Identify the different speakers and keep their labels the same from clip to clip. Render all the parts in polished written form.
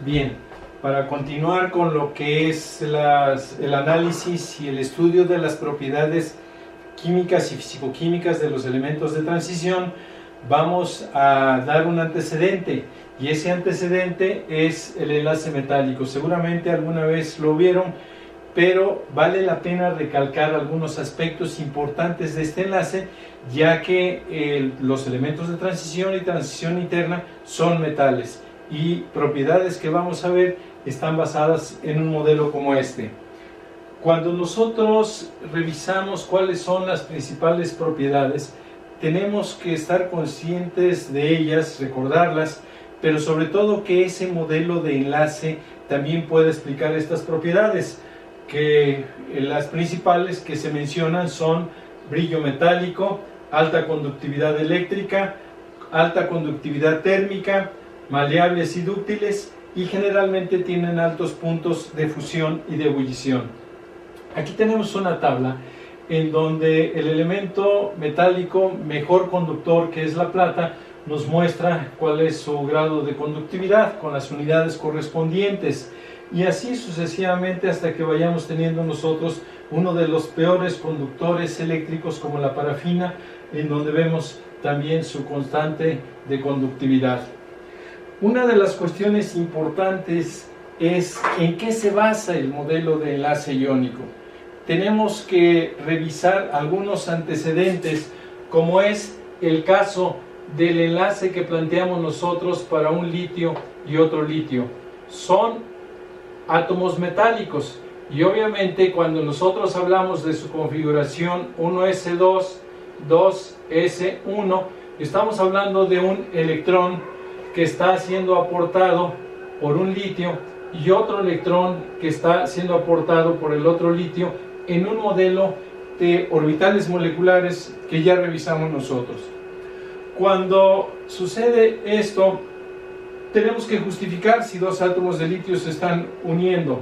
Speaker 1: Bien, para continuar con lo que es el análisis y el estudio de las propiedades químicas y fisicoquímicas de los elementos de transición, vamos a dar un antecedente, y ese antecedente es el enlace metálico. Seguramente alguna vez lo vieron, pero vale la pena recalcar algunos aspectos importantes de este enlace, ya que los elementos de transición y transición interna son metales, y propiedades que vamos a ver están basadas en un modelo como este. Cuando nosotros revisamos cuáles son las principales propiedades, tenemos que estar conscientes de ellas, recordarlas, pero sobre todo que ese modelo de enlace también puede explicar estas propiedades, que las principales que se mencionan son brillo metálico, alta conductividad eléctrica, alta conductividad térmica, maleables y dúctiles, y generalmente tienen altos puntos de fusión y de ebullición. Aquí tenemos una tabla en donde el elemento metálico mejor conductor, que es la plata, nos muestra cuál es su grado de conductividad con las unidades correspondientes, y así sucesivamente hasta que vayamos teniendo nosotros uno de los peores conductores eléctricos como la parafina, en donde vemos también su constante de conductividad. Una de las cuestiones importantes es en qué se basa el modelo de enlace iónico. Tenemos que revisar algunos antecedentes, como es el caso del enlace que planteamos nosotros para un litio y otro litio. Son átomos metálicos, y obviamente cuando nosotros hablamos de su configuración 1s2, 2s1, estamos hablando de un electrón que está siendo aportado por un litio y otro electrón que está siendo aportado por el otro litio en un modelo de orbitales moleculares que ya revisamos nosotros. Cuando sucede esto, tenemos que justificar si dos átomos de litio se están uniendo,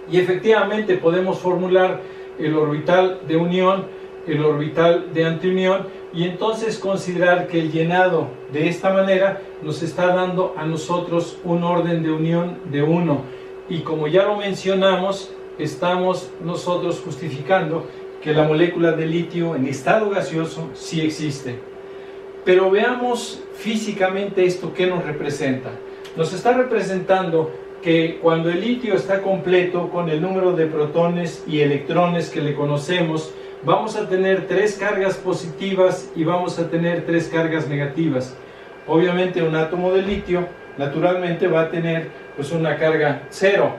Speaker 1: y efectivamente podemos formular el orbital de unión, el orbital de antiunión, y entonces considerar que el llenado de esta manera nos está dando a nosotros un orden de unión de 1, y como ya lo mencionamos, estamos nosotros justificando que la molécula de litio en estado gaseoso sí existe. Pero veamos físicamente esto que nos representa. Nos está representando que cuando el litio está completo con el número de protones y electrones que le conocemos, vamos a tener 3 cargas positivas y vamos a tener 3 cargas negativas. Obviamente un átomo de litio naturalmente va a tener pues una carga 0.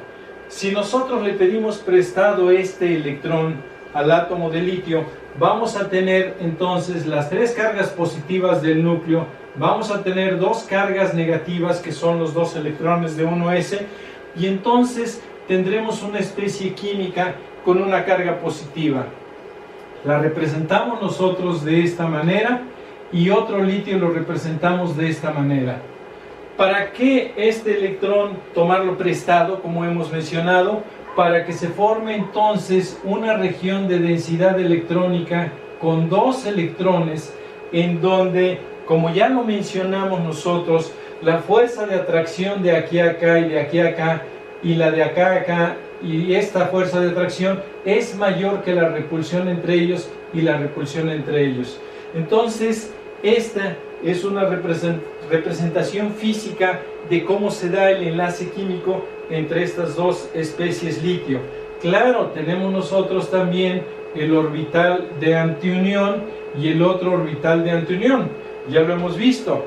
Speaker 1: Si nosotros le pedimos prestado este electrón al átomo de litio, vamos a tener entonces las 3 cargas positivas del núcleo, vamos a tener 2 cargas negativas que son los 2 electrones de 1s, y entonces tendremos una especie química con una carga positiva. La representamos nosotros de esta manera, y otro litio lo representamos de esta manera. ¿Para qué este electrón tomarlo prestado, como hemos mencionado? Para que se forme entonces una región de densidad electrónica con 2 electrones, en donde, como ya lo mencionamos nosotros, la fuerza de atracción de aquí a acá y de aquí a acá, y la de acá a acá, y esta fuerza de atracción es mayor que la repulsión entre ellos y la repulsión entre ellos. Entonces, esta es una representación física de cómo se da el enlace químico entre estas dos especies litio. Claro, tenemos nosotros también el orbital de antiunión y el otro orbital de antiunión. Ya lo hemos visto.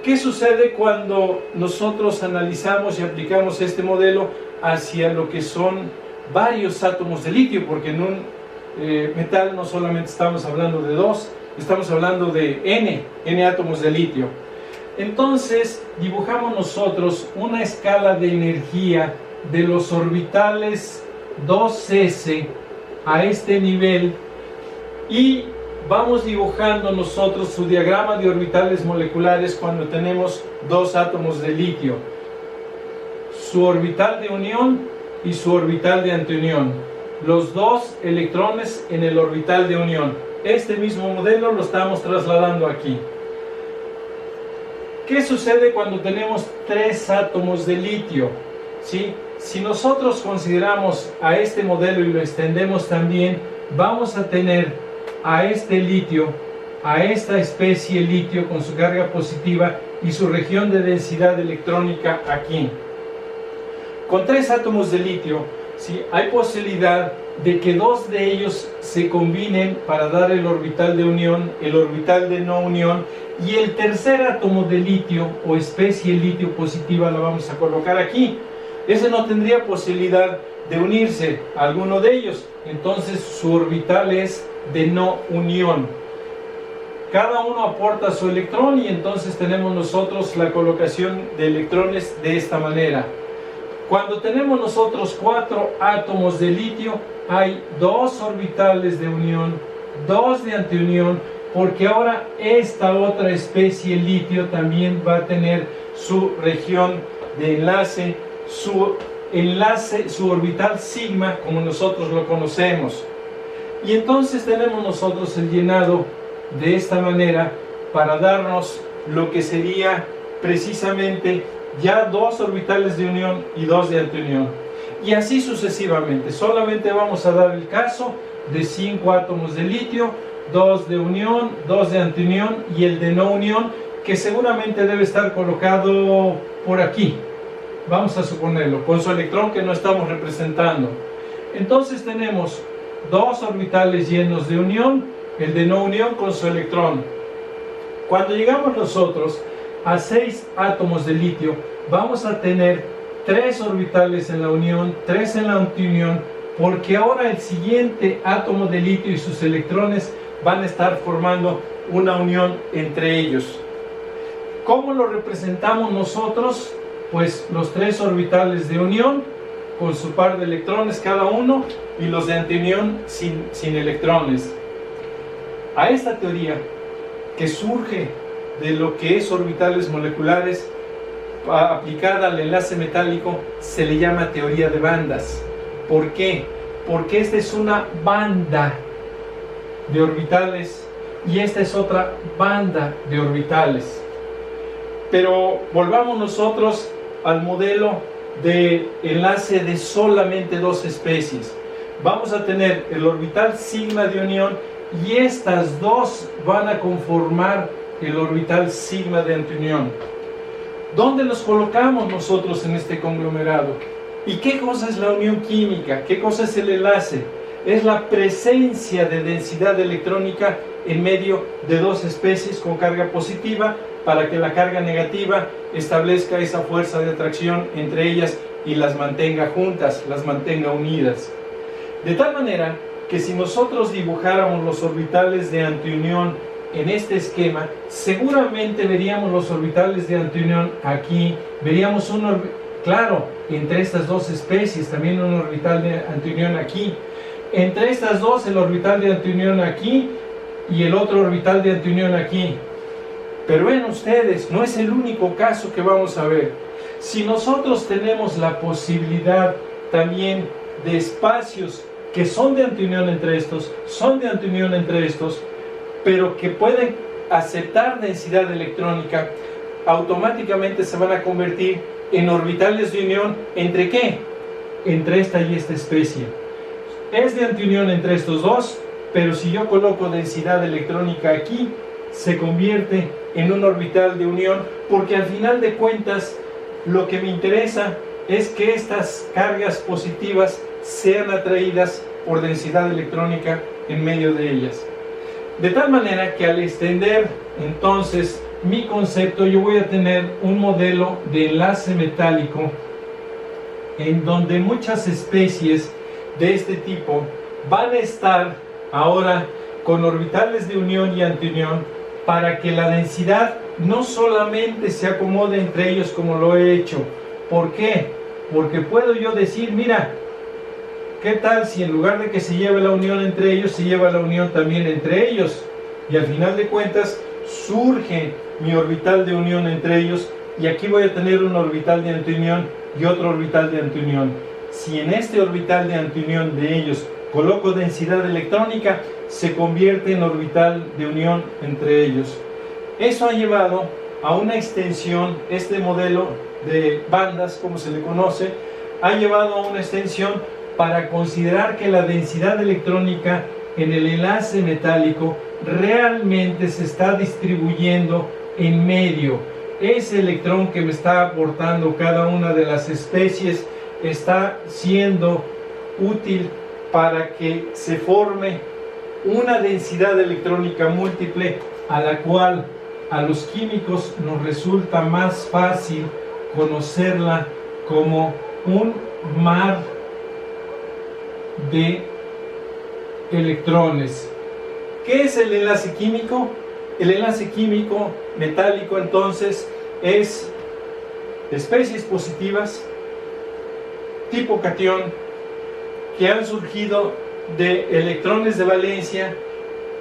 Speaker 1: ¿Qué sucede cuando nosotros analizamos y aplicamos este modelo hacia lo que son varios átomos de litio? Porque en un metal no solamente estamos hablando de 2, estamos hablando de n átomos de litio. Entonces dibujamos nosotros una escala de energía de los orbitales 2s a este nivel, y vamos dibujando nosotros su diagrama de orbitales moleculares cuando tenemos 2 átomos de litio, su orbital de unión y su orbital de antiunión, los 2 electrones en el orbital de unión. Este mismo modelo lo estamos trasladando aquí. ¿Qué sucede cuando tenemos 3 átomos de litio? ¿Sí? Si nosotros consideramos a este modelo y lo extendemos también, vamos a tener a este litio, a esta especie litio con su carga positiva y su región de densidad electrónica aquí. Con 3 átomos de litio, ¿sí?, hay posibilidad de que 2 de ellos se combinen para dar el orbital de unión, el orbital de no unión, y el tercer átomo de litio o especie litio positiva la vamos a colocar aquí. Ese no tendría posibilidad de unirse a alguno de ellos, entonces su orbital es de no unión. Cada uno aporta su electrón y entonces tenemos nosotros la colocación de electrones de esta manera. Cuando tenemos nosotros 4 átomos de litio, hay 2 orbitales de unión, 2 de antiunión, porque ahora esta otra especie litio también va a tener su región de enlace, su orbital sigma, como nosotros lo conocemos. Y entonces tenemos nosotros el llenado de esta manera para darnos lo que sería precisamente ya 2 orbitales de unión y 2 de antiunión. Y así sucesivamente. Solamente vamos a dar el caso de 5 átomos de litio, 2 de unión, 2 de antiunión y el de no unión, que seguramente debe estar colocado por aquí. Vamos a suponerlo, con su electrón que no estamos representando. Entonces tenemos 2 orbitales llenos de unión, el de no unión con su electrón. Cuando llegamos nosotros a 6 átomos de litio, vamos a tener 3 orbitales en la unión, 3 en la antiunión, porque ahora el siguiente átomo de litio y sus electrones van a estar formando una unión entre ellos. ¿Cómo lo representamos nosotros? Pues los 3 orbitales de unión con su par de electrones cada uno y los de antiunión sin electrones. A esta teoría que surge de lo que es orbitales moleculares aplicada al enlace metálico se le llama teoría de bandas. ¿Por qué? Porque esta es una banda de orbitales y esta es otra banda de orbitales. Pero volvamos nosotros al modelo de enlace de solamente 2 especies. Vamos a tener el orbital sigma de unión y estas 2 van a conformar el orbital sigma de antiunión. ¿Dónde los colocamos nosotros en este conglomerado? ¿Y qué cosa es la unión química? ¿Qué cosa es el enlace? Es la presencia de densidad electrónica en medio de 2 especies con carga positiva para que la carga negativa establezca esa fuerza de atracción entre ellas y las mantenga juntas, las mantenga unidas. De tal manera que si nosotros dibujáramos los orbitales de antiunión en este esquema, seguramente veríamos los orbitales de antiunión aquí, veríamos claro, entre estas 2 especies, también un orbital de antiunión aquí, entre estas 2 el orbital de antiunión aquí y el otro orbital de antiunión aquí. Pero ven ustedes, no es el único caso que vamos a ver. Si nosotros tenemos la posibilidad también de espacios que son de antiunión entre estos, son de antiunión entre estos, pero que pueden aceptar densidad electrónica, automáticamente se van a convertir en orbitales de unión. ¿Entre qué? Entre esta y esta especie. Es de antiunión entre estos 2, pero si yo coloco densidad electrónica aquí, se convierte en un orbital de unión, porque al final de cuentas lo que me interesa es que estas cargas positivas sean atraídas por densidad electrónica en medio de ellas. De tal manera que al extender entonces mi concepto, yo voy a tener un modelo de enlace metálico en donde muchas especies de este tipo van a estar ahora con orbitales de unión y antiunión para que la densidad no solamente se acomode entre ellos como lo he hecho. ¿Por qué? Porque puedo yo decir, mira, ¿qué tal si en lugar de que se lleve la unión entre ellos, se lleva la unión también entre ellos? Y al final de cuentas surge mi orbital de unión entre ellos y aquí voy a tener un orbital de antiunión y otro orbital de antiunión. Si en este orbital de antiunión de ellos coloco densidad electrónica, se convierte en orbital de unión entre ellos. Eso ha llevado a una extensión. Este modelo de bandas, como se le conoce, ha llevado a una extensión para considerar que la densidad electrónica en el enlace metálico realmente se está distribuyendo en medio. Ese electrón que me está aportando cada una de las especies está siendo útil para que se forme una densidad electrónica múltiple, a la cual a los químicos nos resulta más fácil conocerla como un mar de electrones. ¿Qué es el enlace químico? El enlace químico metálico, entonces, es especies positivas tipo catión que han surgido de electrones de valencia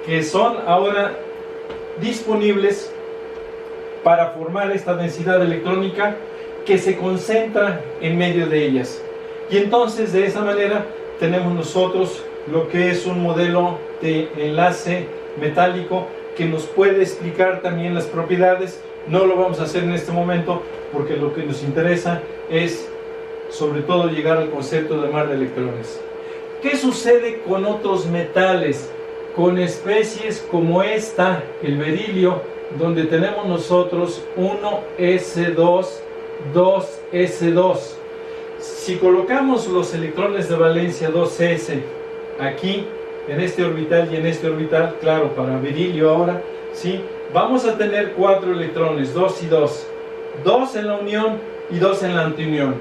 Speaker 1: que son ahora disponibles para formar esta densidad electrónica que se concentra en medio de ellas. Y entonces, de esa manera, tenemos nosotros lo que es un modelo de enlace metálico que nos puede explicar también las propiedades. No lo vamos a hacer en este momento porque lo que nos interesa es sobre todo llegar al concepto de mar de electrones. ¿Qué sucede con otros metales? Con especies como esta, el berilio, donde tenemos nosotros 1s2, 2s2. Si colocamos los electrones de valencia 2s aquí, en este orbital y en este orbital, claro, para berilio ahora, ¿sí? Vamos a tener 4 electrones, 2 y 2. 2 en la unión y 2 en la antiunión.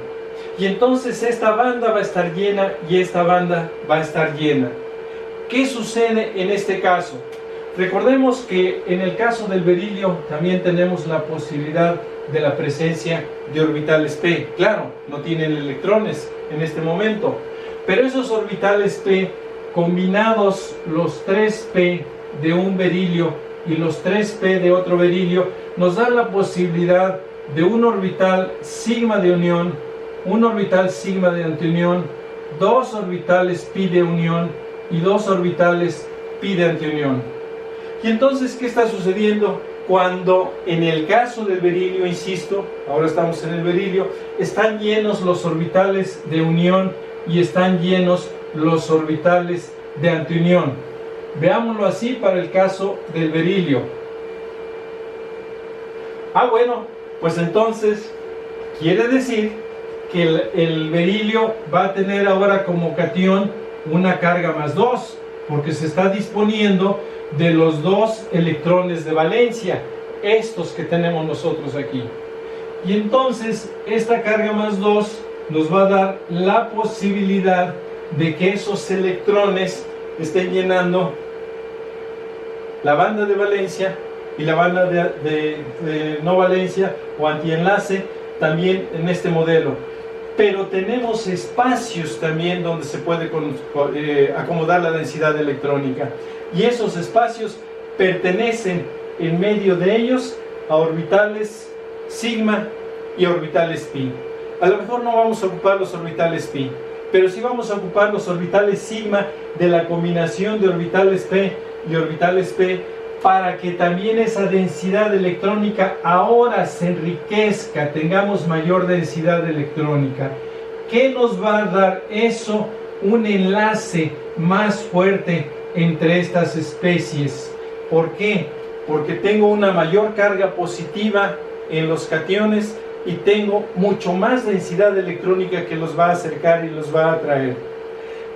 Speaker 1: Y entonces esta banda va a estar llena y esta banda va a estar llena. ¿Qué sucede en este caso? Recordemos que en el caso del berilio también tenemos la posibilidad de la presencia de orbitales p. Claro, no tienen electrones en este momento, pero esos orbitales p, combinados los 3p de un berilio y los 3p de otro berilio, nos dan la posibilidad de un orbital sigma de unión, un orbital sigma de antiunión, 2 orbitales pi de unión y 2 orbitales pi de antiunión. Y entonces, ¿qué está sucediendo? Cuando en el caso del berilio, insisto, ahora estamos en el berilio, están llenos los orbitales de unión y están llenos los orbitales de antiunión. Veámoslo así para el caso del berilio. Bueno, pues entonces quiere decir que el berilio va a tener ahora como catión una carga más 2, porque se está disponiendo de los 2 electrones de valencia, estos que tenemos nosotros aquí. Y entonces esta carga más 2 nos va a dar la posibilidad de que esos electrones estén llenando la banda de valencia y la banda de no valencia o antienlace también en este modelo. Pero tenemos espacios también donde se puede acomodar la densidad electrónica, y esos espacios pertenecen en medio de ellos a orbitales sigma y orbitales pi. A lo mejor no vamos a ocupar los orbitales pi, pero sí vamos a ocupar los orbitales sigma de la combinación de orbitales p y orbitales p, para que también esa densidad electrónica ahora se enriquezca, tengamos mayor densidad electrónica. ¿Qué nos va a dar eso? Un enlace más fuerte entre estas especies. ¿Por qué? Porque tengo una mayor carga positiva en los cationes y tengo mucho más densidad electrónica que los va a acercar y los va a atraer.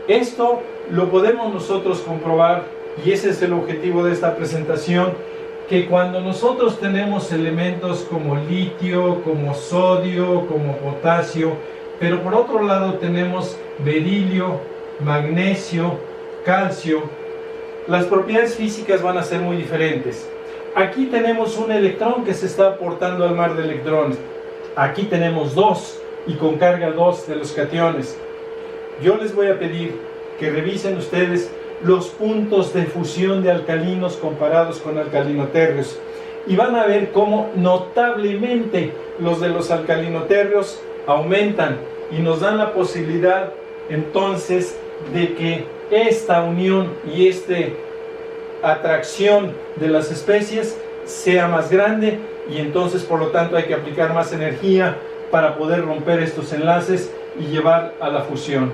Speaker 1: Esto lo podemos nosotros comprobar, y ese es el objetivo de esta presentación, que cuando nosotros tenemos elementos como litio, como sodio, como potasio, pero por otro lado tenemos berilio, magnesio, calcio, las propiedades físicas van a ser muy diferentes. Aquí tenemos un electrón que se está aportando al mar de electrones. Aquí tenemos 2 y con carga 2 de los cationes. Yo les voy a pedir que revisen ustedes los puntos de fusión de alcalinos comparados con alcalinotérreos, y van a ver cómo notablemente los de los alcalinotérreos aumentan y nos dan la posibilidad entonces de que esta unión y esta atracción de las especies sea más grande y entonces por lo tanto hay que aplicar más energía para poder romper estos enlaces y llevar a la fusión.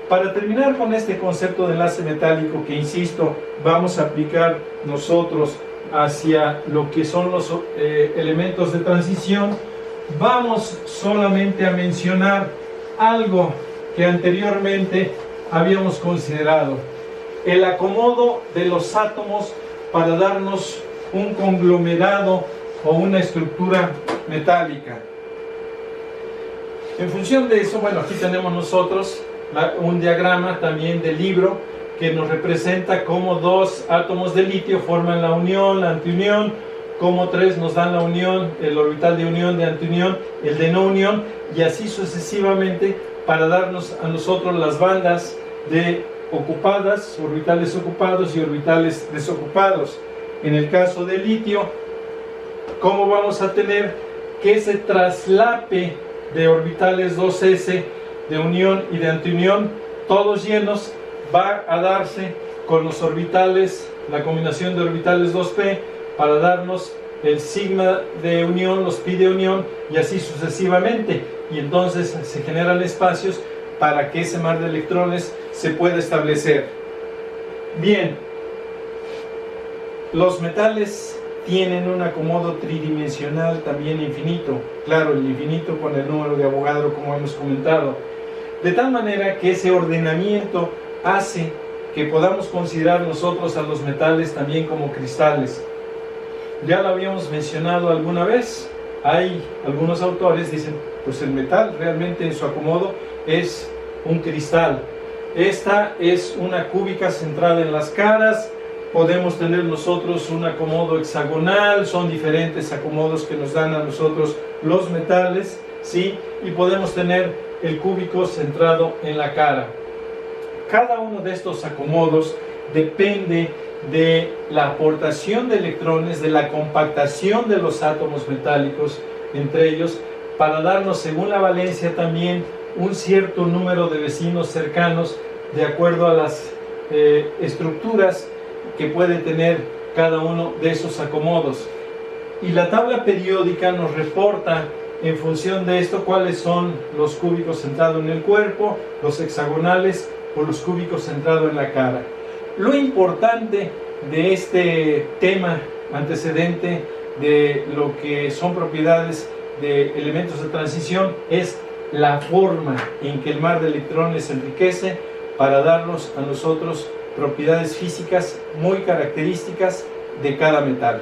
Speaker 1: Para terminar con este concepto de enlace metálico que, insisto, vamos a aplicar nosotros hacia lo que son los elementos de transición, vamos solamente a mencionar algo que anteriormente habíamos considerado: el acomodo de los átomos para darnos un conglomerado o una estructura metálica. En función de eso, bueno, aquí tenemos nosotros un diagrama también del libro que nos representa cómo dos átomos de litio forman la unión, la antiunión, cómo tres nos dan la unión, el orbital de unión, de antiunión, el de no unión, y así sucesivamente para darnos a nosotros las bandas de ocupadas, orbitales ocupados y orbitales desocupados. En el caso del litio, ¿cómo vamos a tener que ese traslape de orbitales 2s de unión y de antiunión, todos llenos, va a darse con los orbitales, la combinación de orbitales 2p, para darnos el sigma de unión, los pi de unión, y así sucesivamente, y entonces se generan espacios para que ese mar de electrones se pueda establecer. Bien, los metales tienen un acomodo tridimensional también infinito, claro, el infinito con el número de Avogadro, como hemos comentado, de tal manera que ese ordenamiento hace que podamos considerar nosotros a los metales también como cristales. Ya lo habíamos mencionado alguna vez. Hay algunos autores dicen, pues el metal realmente en su acomodo es un cristal. Esta es una cúbica centrada en las caras. Podemos tener nosotros un acomodo hexagonal, son diferentes acomodos que nos dan a nosotros los metales, ¿sí? Y podemos tener el cúbico centrado en la cara. Cada uno de estos acomodos depende de la aportación de electrones, de la compactación de los átomos metálicos entre ellos, para darnos, según la valencia también, un cierto número de vecinos cercanos de acuerdo a las estructuras que puede tener cada uno de esos acomodos. Y la tabla periódica nos reporta en función de esto cuáles son los cúbicos centrados en el cuerpo, los hexagonales o los cúbicos centrados en la cara. Lo importante de este tema antecedente de lo que son propiedades de elementos de transición es la forma en que el mar de electrones se enriquece para darnos a nosotros propiedades físicas muy características de cada metal.